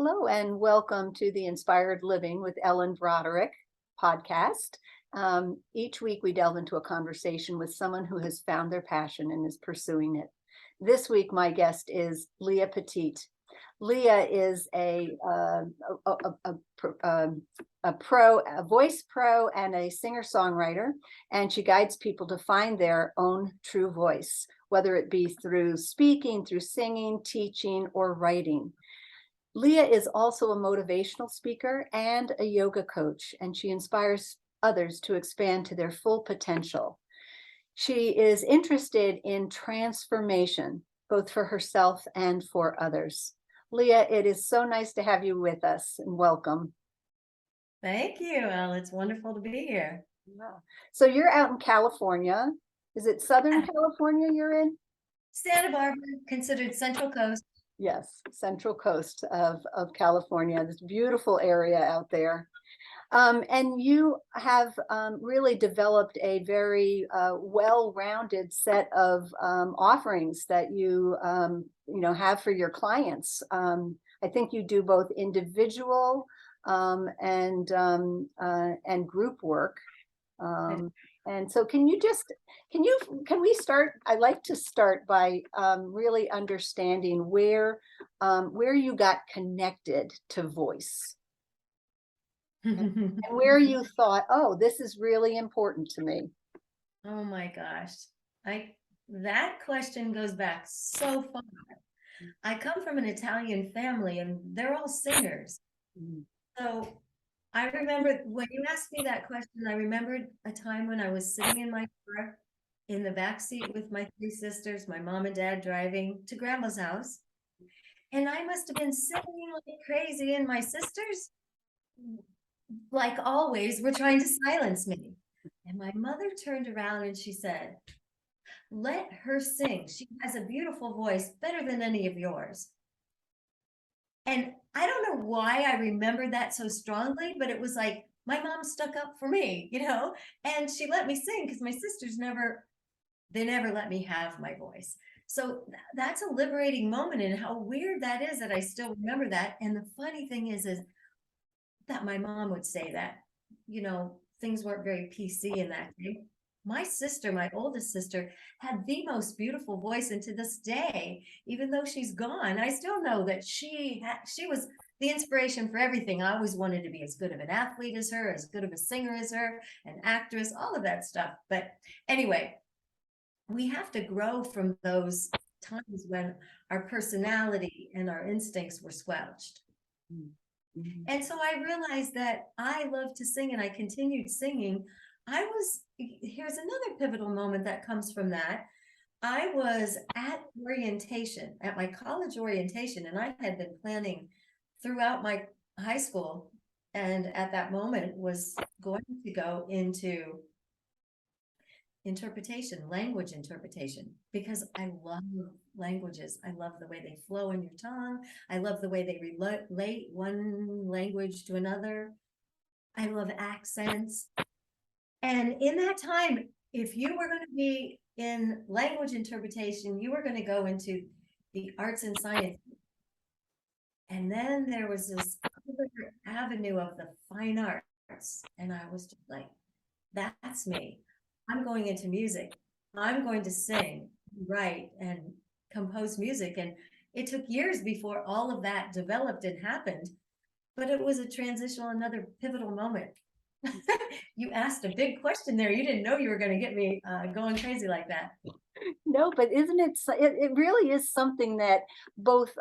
Hello and welcome to the Inspired Living with Ellen Broderick podcast. Each week we delve into a conversation with someone who has found their passion and is pursuing it. This week my guest is Leah Petitte. Leah is a voice pro and a singer-songwriter, and she guides people to find their own true voice, whether it be through speaking, through singing, teaching, or writing. Leah is also a motivational speaker and a yoga coach, and she inspires others to expand to their full potential. She is interested in transformation, both for herself and for others. Leah, it is so nice to have you with us, and welcome. Thank you, Elle. It's wonderful to be here. Wow. So you're out in California. Is it Southern California you're in? Santa Barbara, considered Central Coast. Yes, Central Coast of California, this beautiful area out there. And you have really developed a very well-rounded set of offerings that you have for your clients. I think you do both individual and group work. And so can we start? I like to start by really understanding where you got connected to voice. and where you thought, oh, this is really important to me. Oh my gosh. That question goes back so far. I come from an Italian family and they're all singers. So I remember when you asked me that question, I remembered a time when I was sitting in my car in the back seat with my three sisters, my mom and dad driving to grandma's house. And I must have been singing like crazy, and my sisters, like always, were trying to silence me. And my mother turned around and she said, "Let her sing. She has a beautiful voice, better than any of yours." And I don't know why I remember that so strongly, but it was like my mom stuck up for me, and she let me sing because my sisters never let me have my voice. So that's a liberating moment, and how weird that is that I still remember that. And the funny thing is that my mom would say that, things weren't very PC in that day. My sister, my oldest sister, had the most beautiful voice, and to this day, even though she's gone, I still know that she was the inspiration for everything. I always wanted to be as good of an athlete as her, as good of a singer as her, an actress, all of that stuff. But anyway, we have to grow from those times when our personality and our instincts were squelched. And so I realized that I love to sing, and I continued singing. Here's another pivotal moment that comes from that. I was at orientation, at my college orientation, and I had been planning throughout my high school, and at that moment was going to go into language interpretation, because I love languages. I love the way they flow in your tongue. I love the way they relate one language to another. I love accents. And in that time, if you were going to be in language interpretation, you were going to go into the arts and science. And then there was this other avenue of the fine arts. And I was just like, that's me. I'm going into music. I'm going to sing, write, and compose music. And it took years before all of that developed and happened. But it was a transitional, another pivotal moment. You asked a big question there. You didn't know you were going to get me going crazy like that. No, but isn't it really is something that both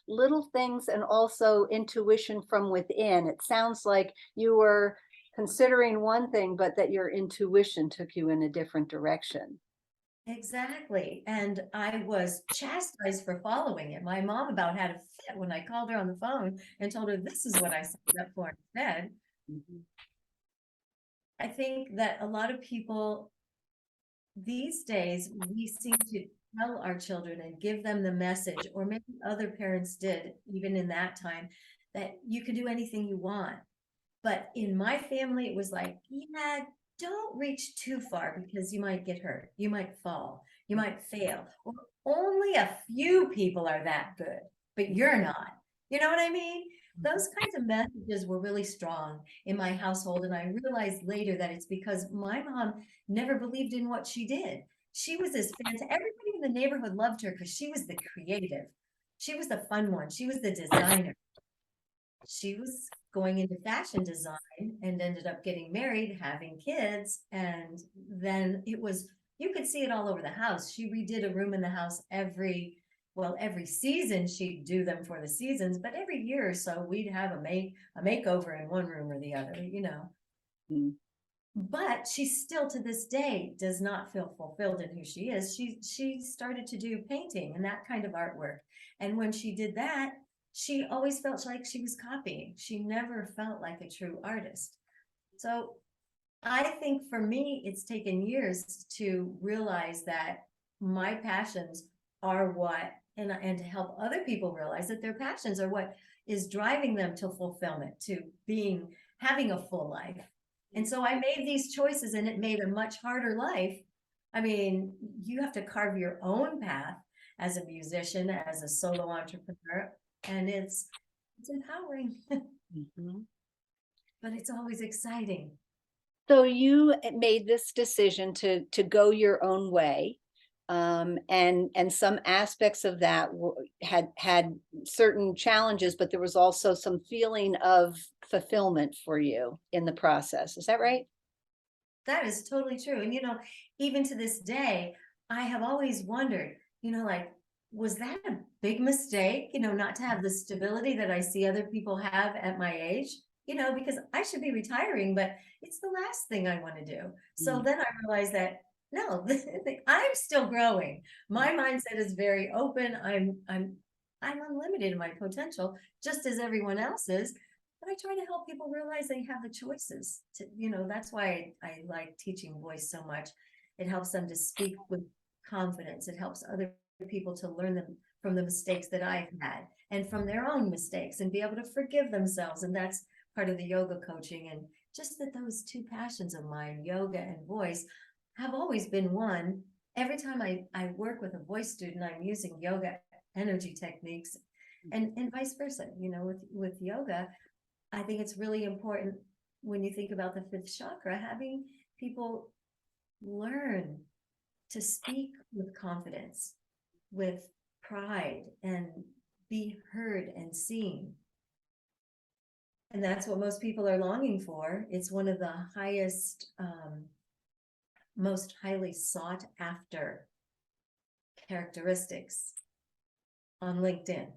little things and also intuition from within. It sounds like you were considering one thing, but that your intuition took you in a different direction. Exactly. And I was chastised for following it. My mom about had a fit when I called her on the phone and told her this is what I signed up for instead. I think that a lot of people these days, we seem to tell our children and give them the message, or maybe other parents did, even in that time, that you can do anything you want. But in my family, it was like, yeah, don't reach too far because you might get hurt. You might fall. You might fail. Or only a few people are that good, but you're not. You know what I mean? Those kinds of messages were really strong in my household. And I realized later that it's because my mom never believed in what she did. She was this fantastic, everybody in the neighborhood loved her because she was the creative. She was the fun one. She was the designer. She was going into fashion design and ended up getting married, having kids. And then it was, you could see it all over the house. She redid a room in the house every season. She'd do them for the seasons, but every year or so we'd have a makeover in one room or the other, you know. Mm. But she still to this day does not feel fulfilled in who she is. She started to do painting and that kind of artwork. And when she did that, she always felt like she was copying. She never felt like a true artist. So I think for me, it's taken years to realize that my passions are what, and to help other people realize that their passions are what is driving them to fulfillment, to having a full life. And so I made these choices and it made a much harder life. I mean, you have to carve your own path as a musician, as a solo entrepreneur, and it's empowering, Mm-hmm. but it's always exciting. So you made this decision to go your own way, and some aspects of that had certain challenges, but there was also some feeling of fulfillment for you in the process. Is that right? That is totally true. And, even to this day, I have always wondered, like, was that a big mistake, not to have the stability that I see other people have at my age, because I should be retiring, but it's the last thing I want to do. So then I realized that no, I'm still growing. My mindset is very open. I'm unlimited in my potential, just as everyone else is. But I try to help people realize they have the choices to, that's why I like teaching voice so much. It helps them to speak with confidence. It helps other people to learn them from the mistakes that I've had and from their own mistakes and be able to forgive themselves. And that's part of the yoga coaching. And just that those two passions of mine, yoga and voice, have always been one. Every time I work with a voice student, I'm using yoga energy techniques and vice versa, with yoga. I think it's really important when you think about the fifth chakra, having people learn to speak with confidence, with pride, and be heard and seen. And that's what most people are longing for. It's one of the highest, most highly sought after characteristics on LinkedIn.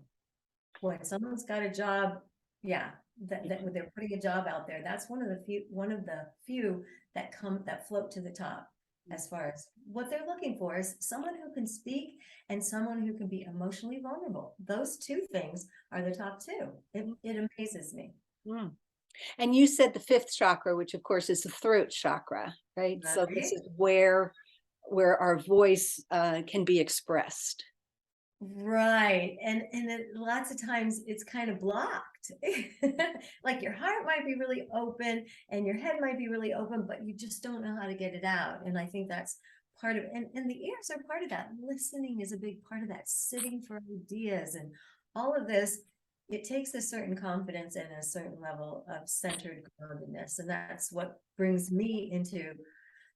When someone's got a job, yeah, that they're putting a job out there, that's one of the few that float to the top as far as what they're looking for is someone who can speak and someone who can be emotionally vulnerable. Those two things are the top two. It amazes me. Mm. And you said the fifth chakra, which of course is the throat chakra, right? So this is where our voice can be expressed. Right. And lots of times it's kind of blocked. Like your heart might be really open and your head might be really open, but you just don't know how to get it out. And I think that's part of it. And the ears are part of that. Listening is a big part of that. Sitting for ideas and all of this. It takes a certain confidence and a certain level of centered groundedness. And that's what brings me into,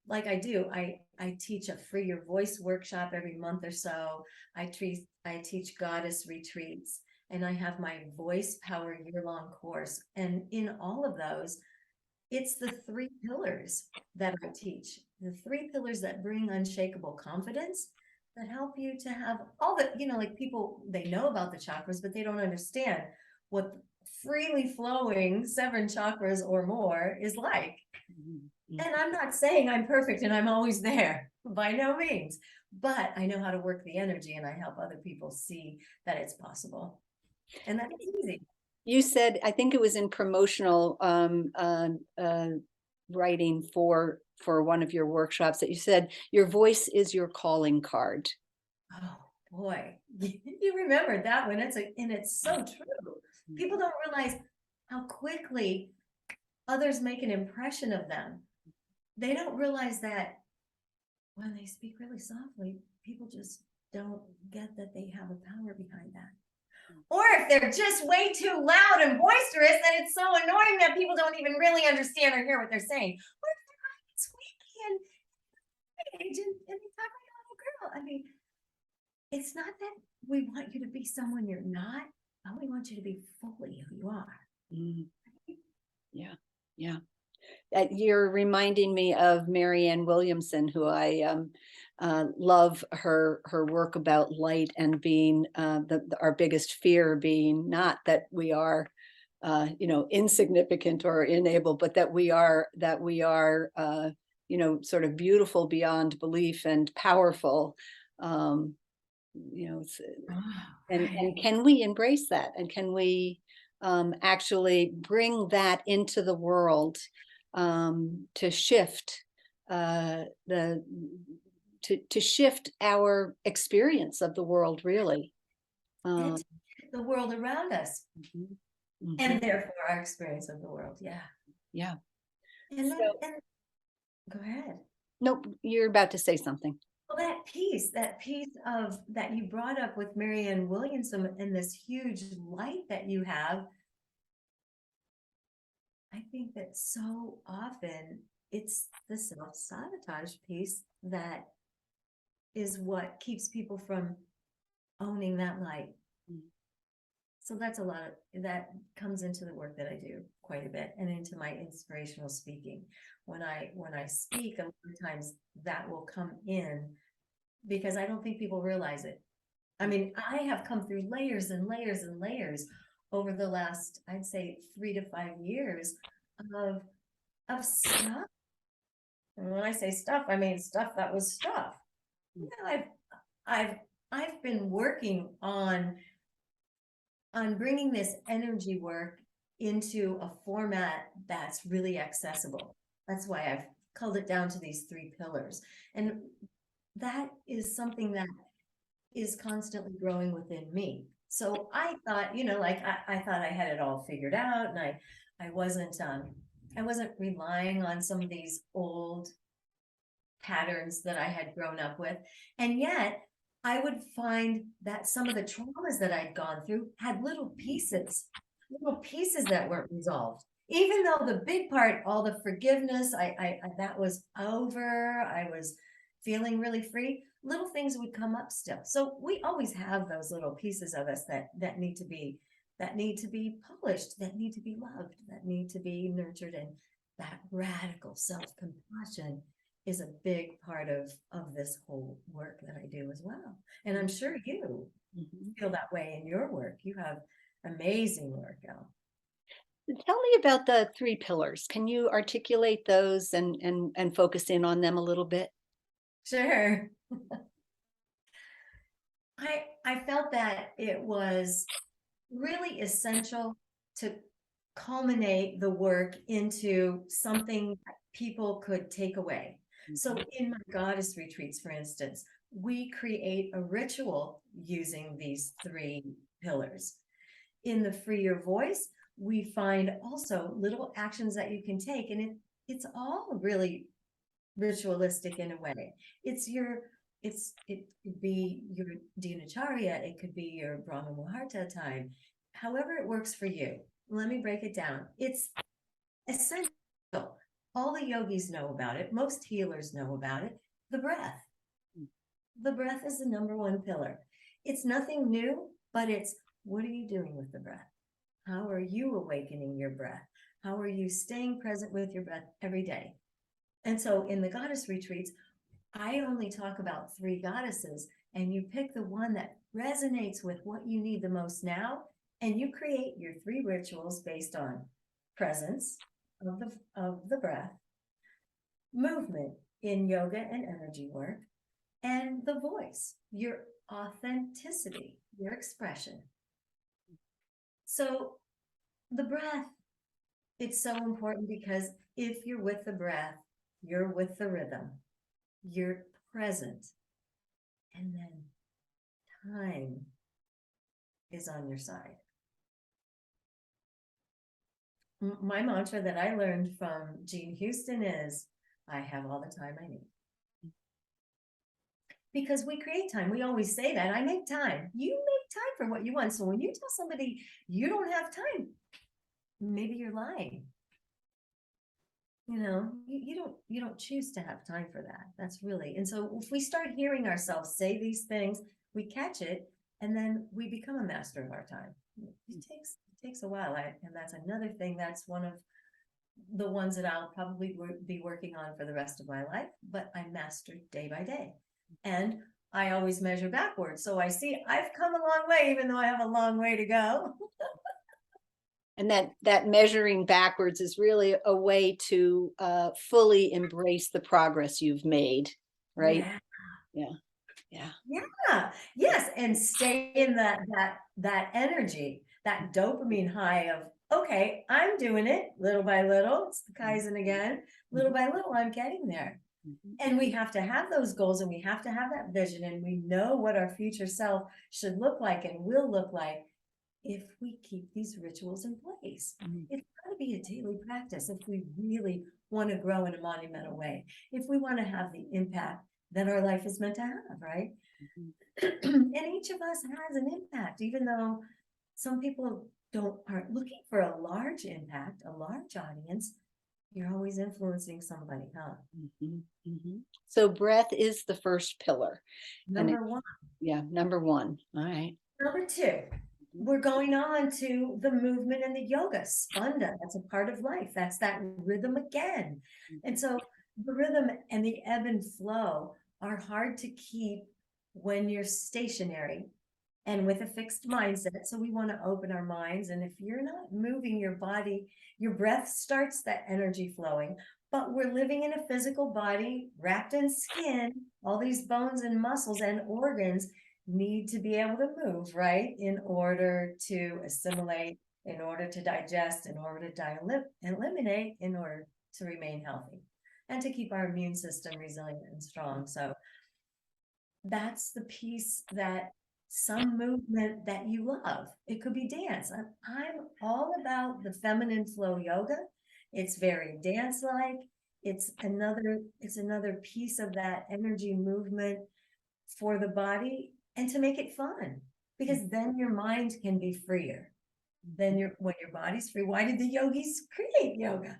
like I do, I teach a Free Your Voice workshop every month or so. I teach goddess retreats, and I have my voice power year-long course. And in all of those, it's the three pillars that I teach, the three pillars that bring unshakable confidence, that help you to have all the, like people, they know about the chakras, but they don't understand what freely flowing 7 chakras or more is like. And I'm not saying I'm perfect and I'm always there, by no means, but I know how to work the energy and I help other people see that it's possible. And that's easy. You said, I think it was in promotional writing for one of your workshops, that you said your voice is your calling card. Oh boy, you remembered that one. And it's so true. People don't realize how quickly others make an impression of them. They don't realize that when they speak really softly, people just don't get that they have a power behind that. or if they're just way too loud and boisterous, then it's so annoying that people don't even really understand or hear what they're saying. Or if they're really squeaky and they talk like a little girl. I mean, it's not that we want you to be someone you're not, but we want you to be fully who you are. Mm. Yeah, yeah. You're reminding me of Marianne Williamson, who I love her work about light and being our biggest fear being not that we are insignificant or unable, but that we are sort of beautiful beyond belief and powerful. Um, and can we embrace that, and can we actually bring that into the world to shift to shift our experience of the world, really. And the world around us, and therefore our experience of the world. Yeah. And go ahead. Nope, you're about to say something. Well, that piece of that you brought up with Marianne Williamson and this huge light that you have, I think that so often it's the self-sabotage piece that is what keeps people from owning that light. So that's a lot of that comes into the work that I do quite a bit, and into my inspirational speaking. When I speak, a lot of times that will come in, because I don't think people realize it. I mean, I have come through layers and layers and layers over the last, I'd say, 3 to 5 years of stuff. And when I say stuff, I mean stuff that was stuff. You know, I've been working on bringing this energy work into a format that's really accessible. That's why I've culled it down to these 3 pillars. And that is something that is constantly growing within me. So I thought, like I thought I had it all figured out, and I wasn't relying on some of these old patterns that I had grown up with. And yet I would find that some of the traumas that I'd gone through had little pieces that weren't resolved. Even though the big part, all the forgiveness, I that was over, I was feeling really free, little things would come up still. So we always have those little pieces of us that need to be polished, that need to be loved, that need to be nurtured. And that radical self-compassion is a big part of this whole work that I do as well. And I'm sure you feel that way in your work. You have amazing work, Elle. Tell me about the 3 pillars. Can you articulate those and focus in on them a little bit? Sure. I felt that it was really essential to culminate the work into something that people could take away. So in my goddess retreats, for instance, we create a ritual using these 3 pillars. In the Free Your Voice, we find also little actions that you can take, and it's all really ritualistic in a way. It could be your Dinacharya, it could be your Brahma Muhurta time, however it works for you. Let me break it down. It's essential. All the yogis know about it. Most healers know about it. The breath. The breath is the #1 pillar. It's nothing new, but it's, what are you doing with the breath? How are you awakening your breath? How are you staying present with your breath every day? And so in the goddess retreats, I only talk about 3 goddesses, and you pick the one that resonates with what you need the most now, and you create your 3 rituals based on presence of the breath, movement in yoga and energy work, and the voice, your authenticity, your expression. So the breath, it's so important, because if you're with the breath, you're with the rhythm, you're present, and then time is on your side. My mantra that I learned from Jean Houston is, I have all the time I need. because we create time. We always say that. I make time. You make time for what you want. So when you tell somebody you don't have time, maybe you're lying. You know, you don't choose to have time for that. That's really, and so if we start hearing ourselves say these things, we catch it, and then we become a master of our time. It takes a while. And that's another thing. That's one of the ones that I'll probably be working on for the rest of my life, but I master day by day. And I always measure backwards. So I see I've come a long way, even though I have a long way to go. And that measuring backwards is really a way to fully embrace the progress you've made, right? Yeah. Yeah. Yes. And stay in that energy, that dopamine high of, okay, I'm doing it little by little. It's the Kaizen again. Little by little, I'm getting there. And we have to have those goals, and we have to have that vision, and we know what our future self should look like and will look like if we keep these rituals in place. It's got to be a daily practice if we really want to grow in a monumental way, if we want to have the impact that our life is meant to have, right? And each of us has an impact, even though some people aren't looking for a large impact, a large audience. You're always influencing somebody, huh? So breath is the first pillar. Number one. Yeah, number one. All right. Number two, we're going on to the movement and the yoga, spanda. That's a part of life. That's that rhythm again. And so the rhythm and the ebb and flow are hard to keep when you're stationary and with a fixed mindset. So we want to open our minds. And if you're not moving your body, your breath starts that energy flowing. But we're living in a physical body wrapped in skin. All these bones and muscles and organs need to be able to move, right? In order to assimilate, in order to digest, in order to eliminate, in order to remain healthy and to keep our immune system resilient and strong. So that's the piece, that some movement that you love. It could be dance. I'm all about the feminine flow yoga. It's very dance-like. It's another piece of that energy movement for the body, and to make it fun, because then your mind can be freer. Then when your body's free. Why did the yogis create yoga?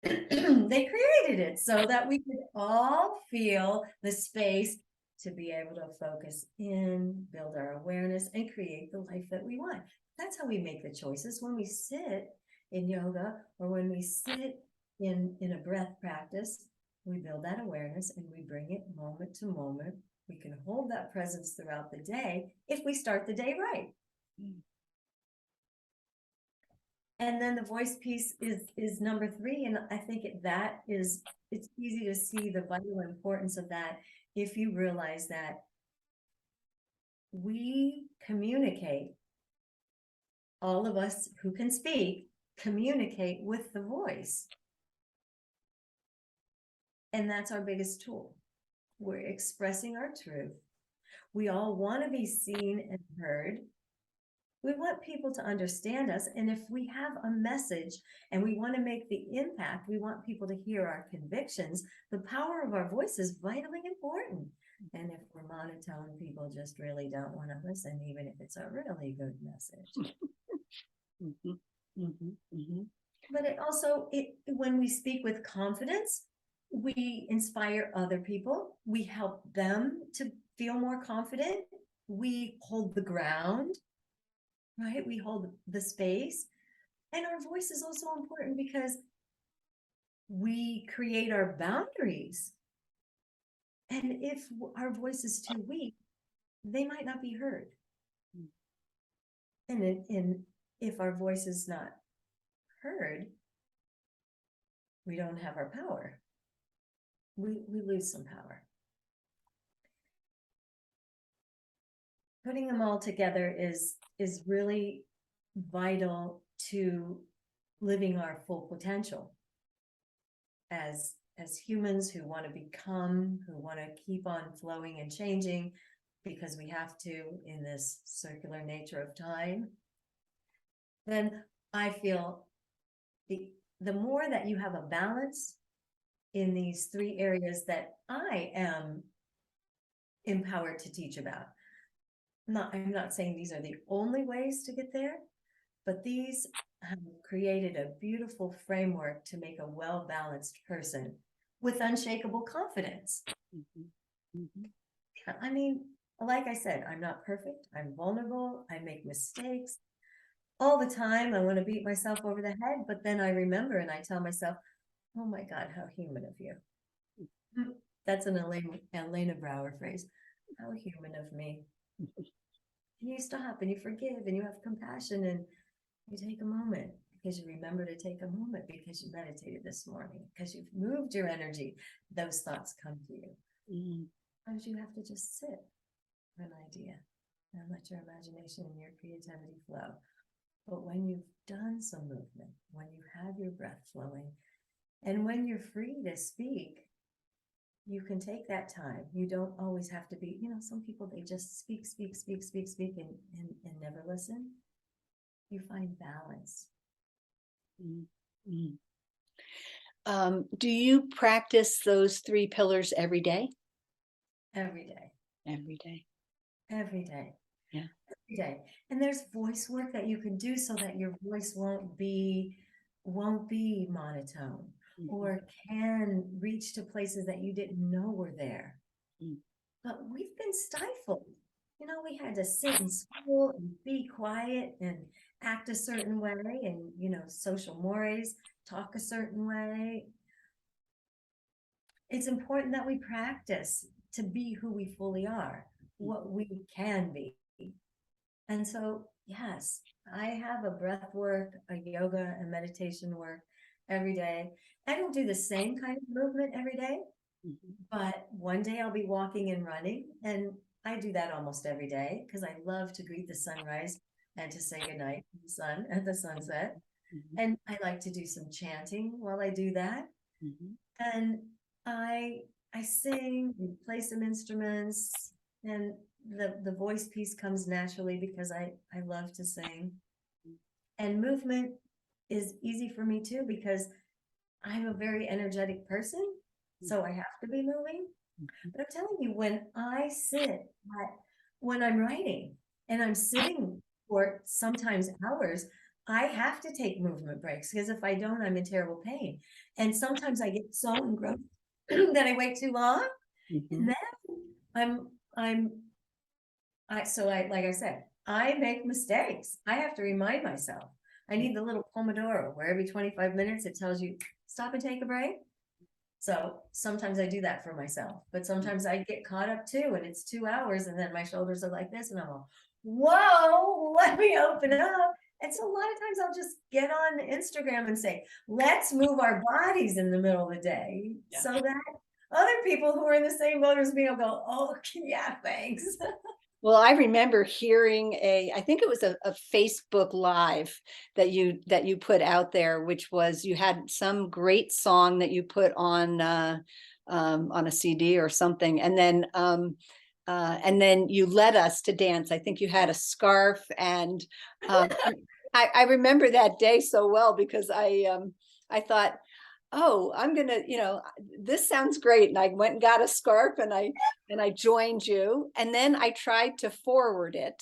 They created it so that we could all feel the space to be able to focus in, build our awareness, and create the life that we want. That's how we make the choices when we sit in yoga, or when we sit in a breath practice. We build that awareness and we bring it moment to moment. We can hold that presence throughout the day if we start the day right. And then the voice piece is number three. And I think it's easy to see the vital importance of that if you realize that we communicate, all of us who can speak, communicate with the voice. And that's our biggest tool. We're expressing our truth. We all want to be seen and heard. We want people to understand us. And if we have a message and we want to make the impact, we want people to hear our convictions, the power of our voice is vitally important. And if we're monotone, people just really don't want to listen, even if it's a really good message. But it also, when we speak with confidence, we inspire other people. We help them to feel more confident. We hold the ground, right? We hold the space. And our voice is also important because we create our boundaries. And if our voice is too weak, they might not be heard. And if our voice is not heard, we don't have our power. We lose some power. Putting them all together is really vital to living our full potential as humans who want to become, who want to keep on flowing and changing, because we have to in this circular nature of time. Then I feel the more that you have a balance in these three areas that I am empowered to teach about. I'm not saying these are the only ways to get there, but these have created a beautiful framework to make a well-balanced person with unshakable confidence. I mean, like I said, I'm not perfect. I'm vulnerable. I make mistakes all the time. I want to beat myself over the head, but then I remember and I tell myself, oh my God, how human of you. That's an Elena Brower phrase. How human of me. And you stop and you forgive and you have compassion and you take a moment because you remember to take a moment because you meditated this morning, because you've moved your energy. Those thoughts come to you. Sometimes you have to just sit for an idea and let your imagination and your creativity flow. But when you've done some movement, when you have your breath flowing, and when you're free to speak, you can take that time. You don't always have to be, some people, they just speak and never listen. You find balance. Do you practice those 3 pillars every day? Every day. Every day. Every day. Yeah. Every day. And there's voice work that you can do so that your voice won't be monotone, or can reach to places that you didn't know were there. But we've been stifled. We had to sit in school and be quiet and act a certain way, and social mores, talk a certain way. It's important that we practice to be who we fully are, what we can be. And so, yes, I have a breath work, a yoga and meditation work every day. I don't do the same kind of movement every day, but one day I'll be walking and running, and I do that almost every day because I love to greet the sunrise and to say goodnight to the sun at the sunset. And I like to do some chanting while I do that. And I sing and play some instruments, and the voice piece comes naturally because I love to sing. And movement is easy for me too because I'm a very energetic person, so I have to be moving. But I'm telling you, when I'm writing and I'm sitting for sometimes hours, I have to take movement breaks because if I don't, I'm in terrible pain. And sometimes I get so engrossed that I wait too long. And then like I said, I make mistakes. I have to remind myself. I need the little Pomodoro where every 25 minutes it tells you stop and take a break. So sometimes I do that for myself, but sometimes I get caught up too, and it's 2 hours, and then my shoulders are like this, and I'm all, whoa, let me open up. And so a lot of times I'll just get on Instagram and say, let's move our bodies in the middle of the day, so that other people who are in the same boat as me will go, oh, yeah, thanks. Well, I remember hearing I think it was a Facebook Live that you put out there, which was you had some great song that you put on a CD or something, and then you led us to dance. I think you had a scarf, and I remember that day so well because I thought, oh, I'm gonna, this sounds great. And I went and got a scarf, and I joined you. And then I tried to forward it,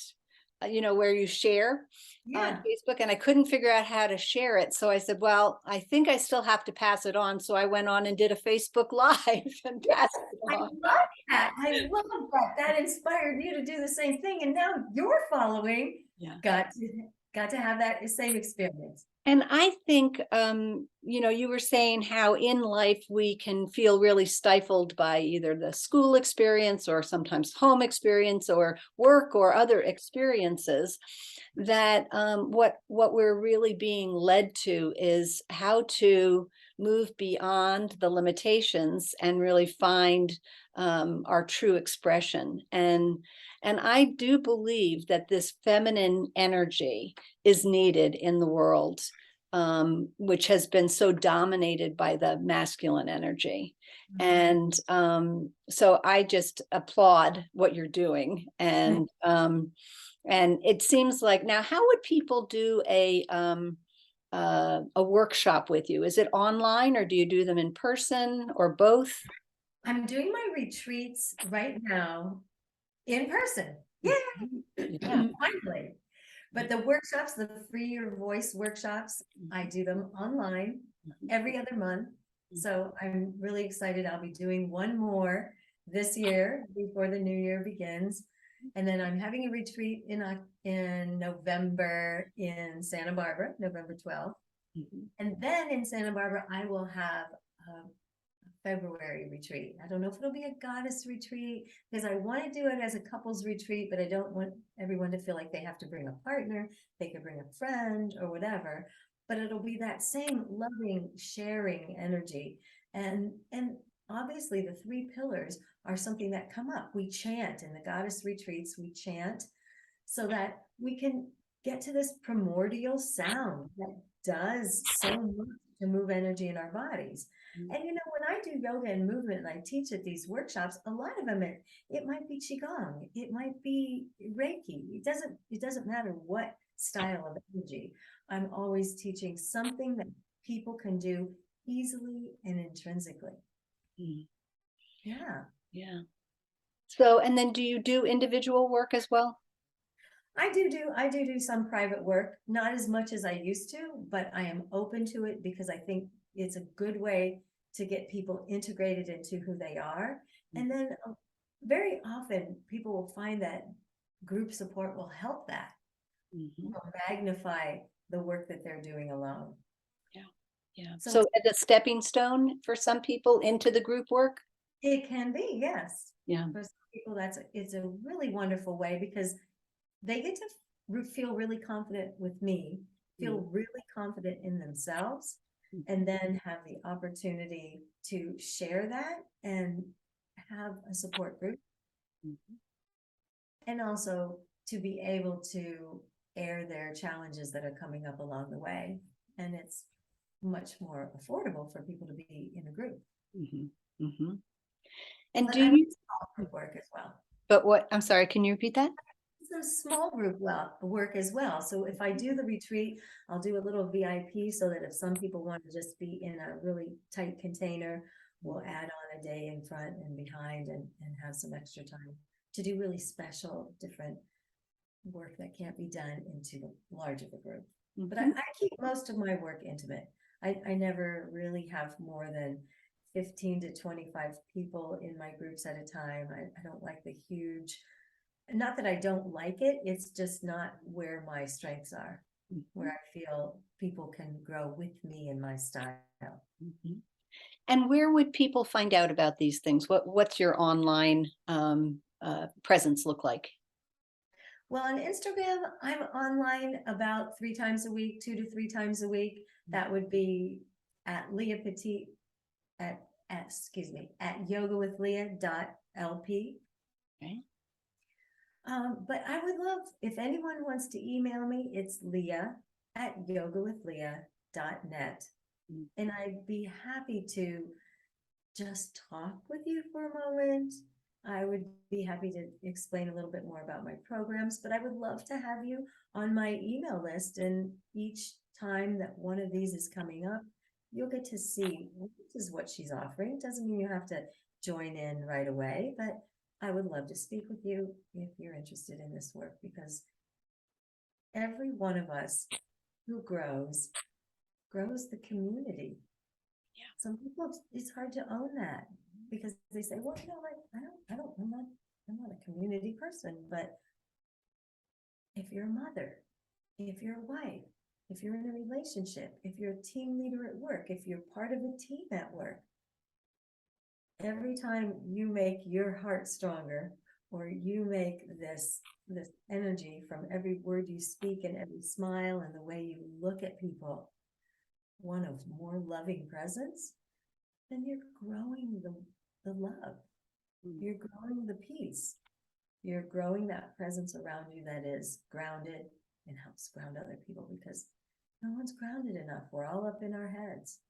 where you share on Facebook, and I couldn't figure out how to share it. So I said, well, I think I still have to pass it on. So I went on and did a Facebook Live and passed it on. I love that. I love that. That inspired you to do the same thing. And now your following got to have that same experience. And I think, you were saying how in life we can feel really stifled by either the school experience or sometimes home experience or work or other experiences, that what we're really being led to is how to move beyond the limitations and really find our true expression. And I do believe that this feminine energy is needed in the world, which has been so dominated by the masculine energy. And so I just applaud what you're doing. And it seems like, now, how would people do a workshop with you? Is it online, or do you do them in person, or both? I'm doing my retreats right now in person. Yeah. Yeah. Finally. But the workshops, the Free Your Voice workshops, I do them online every other month. So I'm really excited. I'll be doing one more this year before the new year begins. And then I'm having a retreat in November in Santa Barbara, November 12th. And then in Santa Barbara, I will have a February retreat. I don't know if it'll be a goddess retreat because I want to do it as a couples retreat, but I don't want everyone to feel like they have to bring a partner. They could bring a friend or whatever, but it'll be that same loving, sharing energy. And obviously the three pillars are something that come up. We chant in the goddess retreats, we chant so that we can get to this primordial sound that does so much to move energy in our bodies. And you know, when I do yoga and movement and I teach at these workshops, a lot of them it might be qigong, it might be Reiki. It doesn't matter what style of energy. I'm always teaching something that people can do easily and intrinsically. Yeah. Yeah. So, and then do you do individual work as well? I do some private work, not as much as I used to, but I am open to it because I think it's a good way to get people integrated into who they are. And then very often people will find that group support will help that, will magnify the work that they're doing alone. Yeah. Yeah. So So as a stepping stone for some people into the group work? it can be, yes. Yeah. For some people, it's a really wonderful way because they get to feel really confident with me, feel really confident in themselves, and then have the opportunity to share that and have a support group. And also to be able to air their challenges that are coming up along the way. And it's much more affordable for people to be in a group. And But do I you, small group work as well. but what, I'm sorry, can you repeat that? Some small group work as well. So if I do the retreat, I'll do a little VIP so that if some people want to just be in a really tight container, we'll add on a day in front and behind and have some extra time to do really special, different work that can't be done into the large of a group. But I keep most of my work intimate. I never really have more than 15 to 25 people in my groups at a time. I don't like the huge, not that I don't like it, it's just not where my strengths are, where I feel people can grow with me in my style. And where would people find out about these things? What's your online presence look like? Well, on Instagram, I'm online about 3 times a week, 2 to 3 times a week. That would be at Leah Petitte at YogawithLeah.LP. Okay. But I would love, if anyone wants to email me, it's Leah at YogawithLeah.net. And I'd be happy to just talk with you for a moment. I would be happy to explain a little bit more about my programs, but I would love to have you on my email list. And each time that one of these is coming up, you'll get to see this is what she's offering. Doesn't mean you have to join in right away, but I would love to speak with you if you're interested in this work, because every one of us who grows the community. Yeah. Some people, it's hard to own that because they say, well, you know, like, I'm not a community person. But if you're a mother, if you're a wife, if you're in a relationship, if you're a team leader at work, if you're part of a team at work, every time you make your heart stronger, or you make this energy from every word you speak and every smile and the way you look at people, one of more loving presence, then you're growing the love. You're growing the peace. You're growing that presence around you that is grounded and helps ground other people, because no one's grounded enough. We're all up in our heads.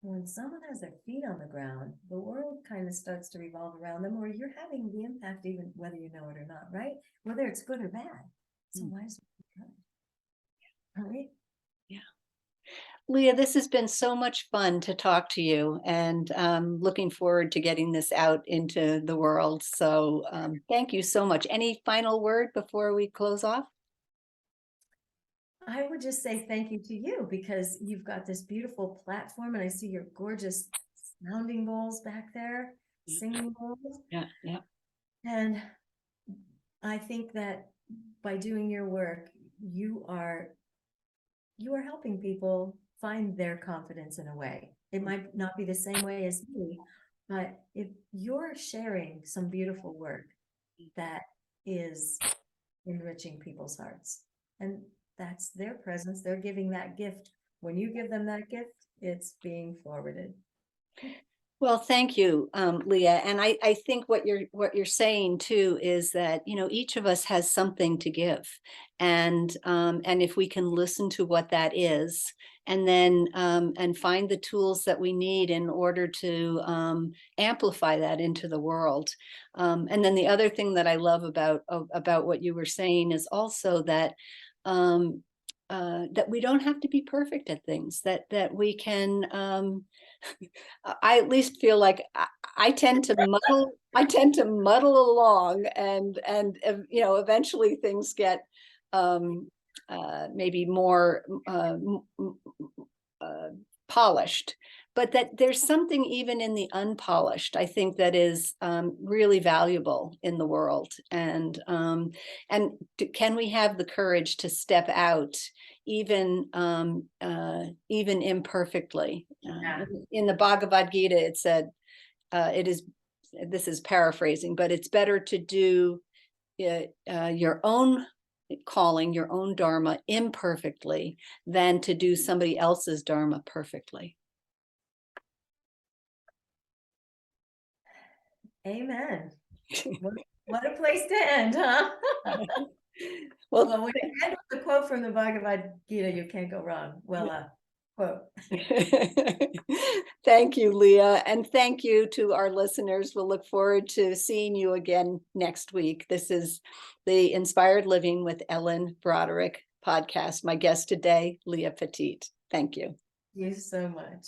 When someone has their feet on the ground, the world kind of starts to revolve around them, or you're having the impact even whether you know it or not, right? Whether it's good or bad. So why is it good? Right? Yeah. Leah, this has been so much fun to talk to you, and looking forward to getting this out into the world. So thank you so much. Any final word before we close off? I would just say thank you to you, because you've got this beautiful platform, and I see your gorgeous sounding bowls back there, singing bowls. Yeah, yeah. And I think that by doing your work, you are helping people find their confidence in a way. It might not be the same way as me, but if you're sharing some beautiful work that is enriching people's hearts, and that's their presence, they're giving that gift. When you give them that gift, it's being forwarded. Well, thank you, Leah. And I think what you're saying too is that, you know, each of us has something to give, and if we can listen to what that is, and then and find the tools that we need in order to amplify that into the world. And then the other thing that I love about what you were saying is also that that we don't have to be perfect at things, that we can. I at least feel like I tend to muddle along, and you know, eventually things get maybe more polished, but that there's something even in the unpolished, I think, that is really valuable in the world. And can we have the courage to step out, even even imperfectly? Yeah. In the Bhagavad Gita, it said, this is paraphrasing, but it's better to do your own calling, your own dharma imperfectly, than to do somebody else's dharma perfectly. Amen. What a place to end, huh? Well, Well, when you end with a quote from the Bhagavad Gita, you can't go wrong. Well, quote. thank you, Leah, and thank you to our listeners. We'll look forward to seeing you again next week. This is the Inspired Living with Ellen Broderick podcast. My guest today, Leah Petitte. Thank you. Thank you so much.